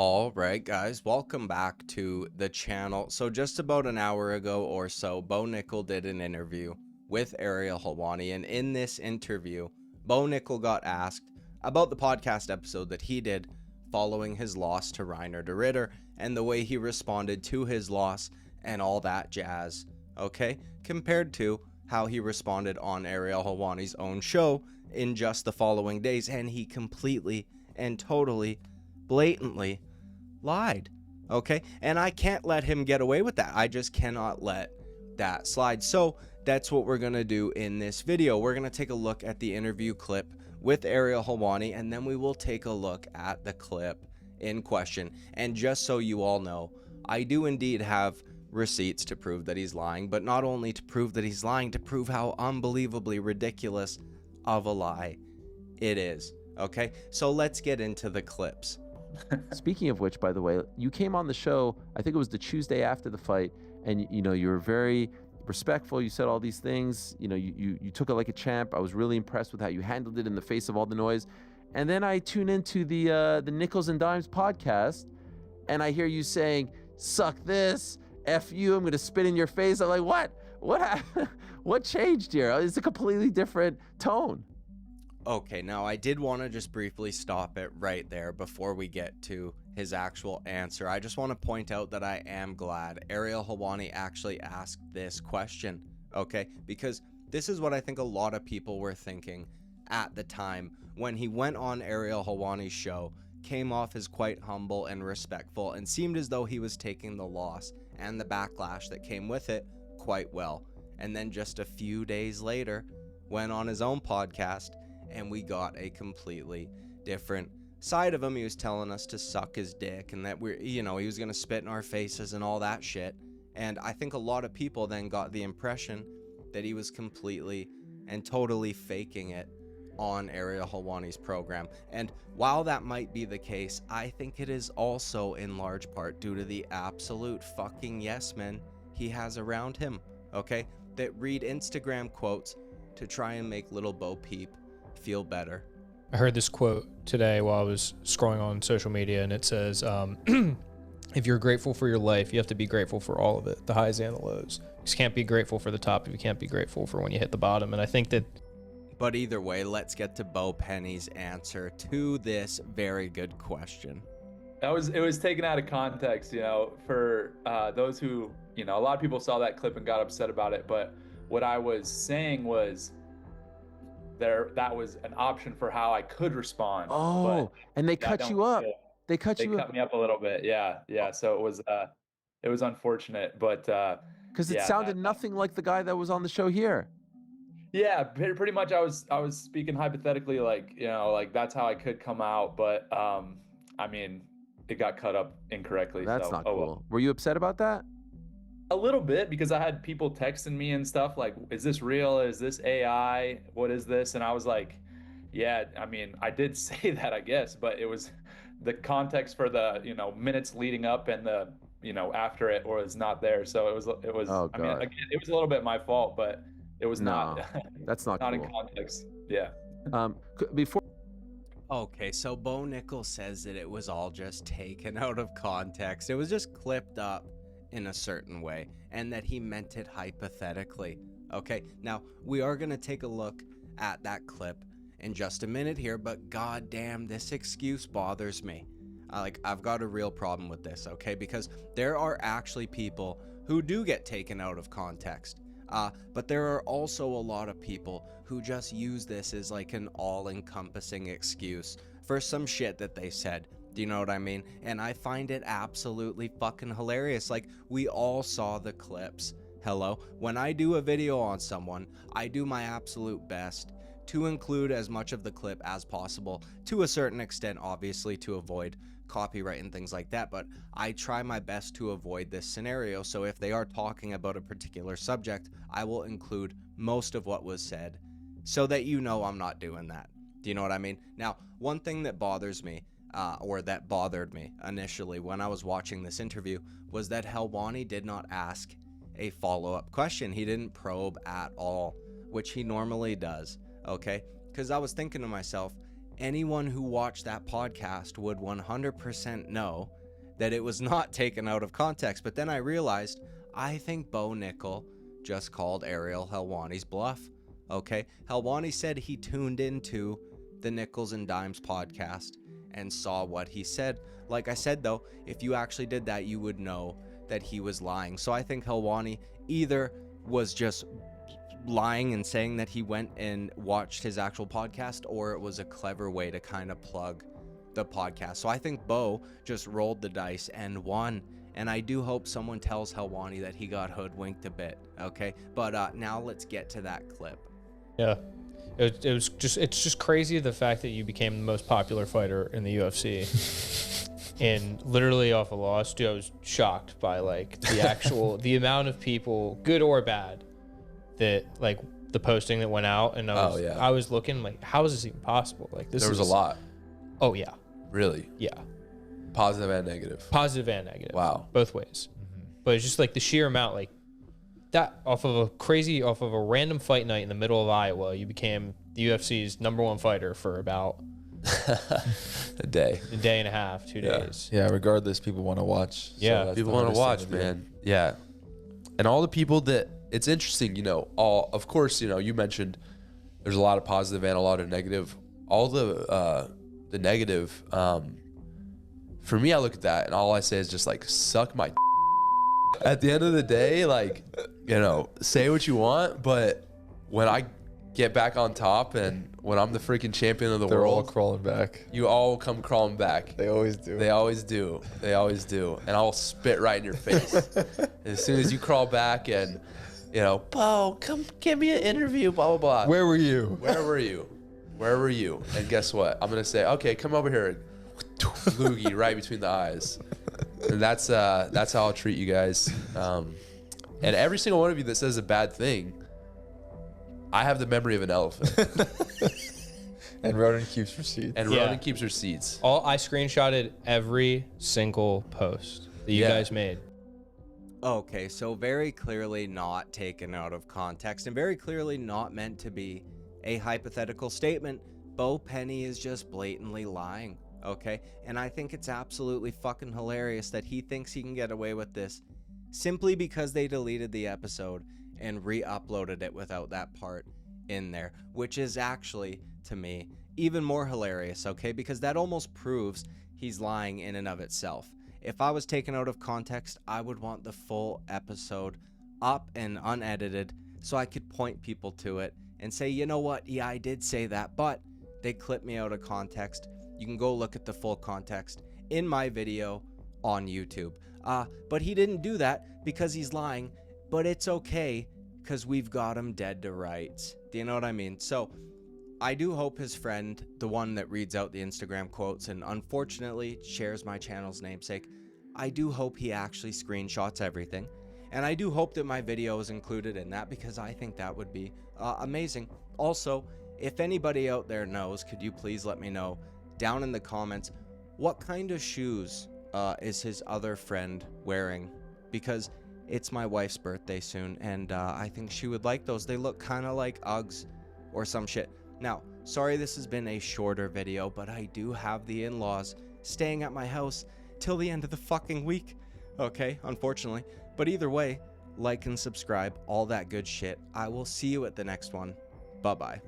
All right, guys, welcome back to the channel. So just about an hour ago or so, Bo Nickal did an interview with Ariel Helwani, and in this interview, Bo Nickal got asked about the podcast episode that he did following his loss to Reiner de Ritter and the way he responded to his loss and all that jazz, okay? Compared to how he responded on Ariel Helwani's own show in just the following days, and he completely and totally, blatantly lied, okay? And I can't let him get away with that. I just cannot let that slide. So that's what we're gonna do in this video. We're gonna take a look at the interview clip with Ariel Helwani, and then we will take a look at the clip in question. And just so you all know, I do indeed have receipts to prove that he's lying, but not only to prove that he's lying, to prove how unbelievably ridiculous of a lie it is, okay? So let's get into the clips. Speaking of which, by the way, you came on the show, I think it was the Tuesday after the fight, and you were very respectful. You said all these things, you took it like a champ. I was really impressed with how you handled it in the face of all the noise. And then I tune into the Nickels and Dimes podcast, and I hear you saying, "Suck this, F you, I'm gonna spit in your face." I'm like, what happened? What changed here? It's a completely different tone. Okay, now I did want to just briefly stop it right there before we get to his actual answer. I just want to point out that I am glad Ariel Helwani actually asked this question, okay? Because this is what I think a lot of people were thinking at the time when he went on Ariel Helwani's show, came off as quite humble and respectful, and seemed as though he was taking the loss and the backlash that came with it quite well. And then just a few days later, went on his own podcast, and we got a completely different side of him. He was telling us to suck his dick and that he was going to spit in our faces and all that shit. And I think a lot of people then got the impression that he was completely and totally faking it on Ariel Helwani's program. And while that might be the case, I think it is also in large part due to the absolute fucking yes men he has around him, okay? That read Instagram quotes to try and make little Bo Peep feel better. I heard this quote today while I was scrolling on social media, and it says, if you're grateful for your life, you have to be grateful for all of it, the highs and the lows. You just can't be grateful for the top if you can't be grateful for when you hit the bottom. And I think that... But either way, let's get to Bo Penny's answer to this very good question. It was taken out of context, for those who, a lot of people saw that clip and got upset about it. But what I was saying was, that was an option for how I could respond. Oh, and they cut you up. They cut me up a little bit. Yeah. So it was unfortunate, but because it sounded nothing like the guy that was on the show here. Yeah, pretty much. I was speaking hypothetically, like that's how I could come out, but I mean, it got cut up incorrectly. That's not cool. Well. Were you upset about that? A little bit, because I had people texting me and stuff like, is this real? Is this AI? What is this? And I was like, yeah, I mean, I did say that, I guess, but it was the context for the, minutes leading up and the, after it was not there. So it was, oh, I mean, again, it was a little bit my fault, but it was not. That's not not cool. In context. Yeah. Before. Okay, so Bo Nickal says that it was all just taken out of context. It was just clipped up in a certain way, and that he meant it hypothetically. Okay, now we are going to take a look at that clip in just a minute here, but goddamn, this excuse bothers me. I've got a real problem with this, okay? Because there are actually people who do get taken out of context, but there are also a lot of people who just use this as like an all-encompassing excuse for some shit that they said. Do you know what I mean? And I find it absolutely fucking hilarious. Like, we all saw the clips. Hello? When I do a video on someone, I do my absolute best to include as much of the clip as possible, to a certain extent, obviously, to avoid copyright and things like that, but I try my best to avoid this scenario. So if they are talking about a particular subject, I will include most of what was said so that I'm not doing that. Do you know what I mean? Now, one thing that bothers me, or that bothered me initially when I was watching this interview, was that Helwani did not ask a follow-up question. He didn't probe at all, which he normally does, okay? Because I was thinking to myself, anyone who watched that podcast would 100% know that it was not taken out of context. But then I realized, I think Bo Nickal just called Ariel Helwani's bluff. Okay, Helwani said he tuned into the Nickels and Dimes podcast and saw what he said. Like I said, though, if you actually did that, you would know that he was lying. So I think Helwani either was just lying and saying that he went and watched his actual podcast, or it was a clever way to kind of plug the podcast. So I think Bo just rolled the dice and won. And I do hope someone tells Helwani that he got hoodwinked a bit. Okay, but now let's get to that clip. Yeah, it's just crazy the fact that you became the most popular fighter in the UFC, and literally off a loss. Dude, I was shocked by like the actual the amount of people, good or bad, that like the posting that went out, and I was looking like, how is this even possible? Like this. There was a lot. Oh yeah. Really? Yeah. Positive and negative. Positive and negative. Wow. Both ways. But it's just like the sheer amount, like that off of a random fight night in the middle of Iowa, you became the UFC's #1 fighter for about a day and a half, 2 days. Yeah, regardless, people want to watch. Yeah, that's people the want to hardest watch, thing to do. man. Yeah. And all the people that, it's interesting, you know, of course, you know, you mentioned there's a lot of positive and a lot of negative. All the negative, for me, I look at that and all I say is just like, suck my at the end of the day, like, you know, say what you want, but when I get back on top and when I'm the freaking champion of the They're all world, crawling back. you all come crawling back. They always do. They always do. They always do. And I'll spit right in your face. As soon as you crawl back and, you know, Bo, come give me an interview, blah, blah, blah. Where were you? Where were you? Where were you? And guess what? I'm going to say, okay, come over here. Loogie right between the eyes. And that's how I'll treat you guys. And every single one of you that says a bad thing, I have the memory of an elephant. And Ronan keeps receipts. And Yeah. Ronan keeps receipts. I screenshotted every single post that you guys made. Okay, so very clearly not taken out of context and very clearly not meant to be a hypothetical statement. Bo Penny is just blatantly lying, okay? And I think it's absolutely fucking hilarious that he thinks he can get away with this simply because they deleted the episode and re-uploaded it without that part in there, which is actually, to me, even more hilarious, okay? Because that almost proves he's lying in and of itself. If I was taken out of context, I would want the full episode up and unedited so I could point people to it and say, you know what, yeah, I did say that, but they clipped me out of context. You can go look at the full context in my video on YouTube. But he didn't do that because he's lying, but it's okay because we've got him dead to rights. Do you know what I mean? So I do hope his friend, the one that reads out the Instagram quotes and unfortunately shares my channel's namesake, I do hope he actually screenshots everything. And I do hope that my video is included in that because I think that would be amazing. Also, if anybody out there knows, could you please let me know down in the comments what kind of shoes is his other friend wearing? Because it's my wife's birthday soon and I think she would like those. They look kind of like Uggs or some shit. Now, sorry this has been a shorter video, but I do have the in-laws staying at my house till the end of the fucking week. Okay, unfortunately. But either way, like and subscribe, all that good shit. I will see you at the next one. Bye-bye.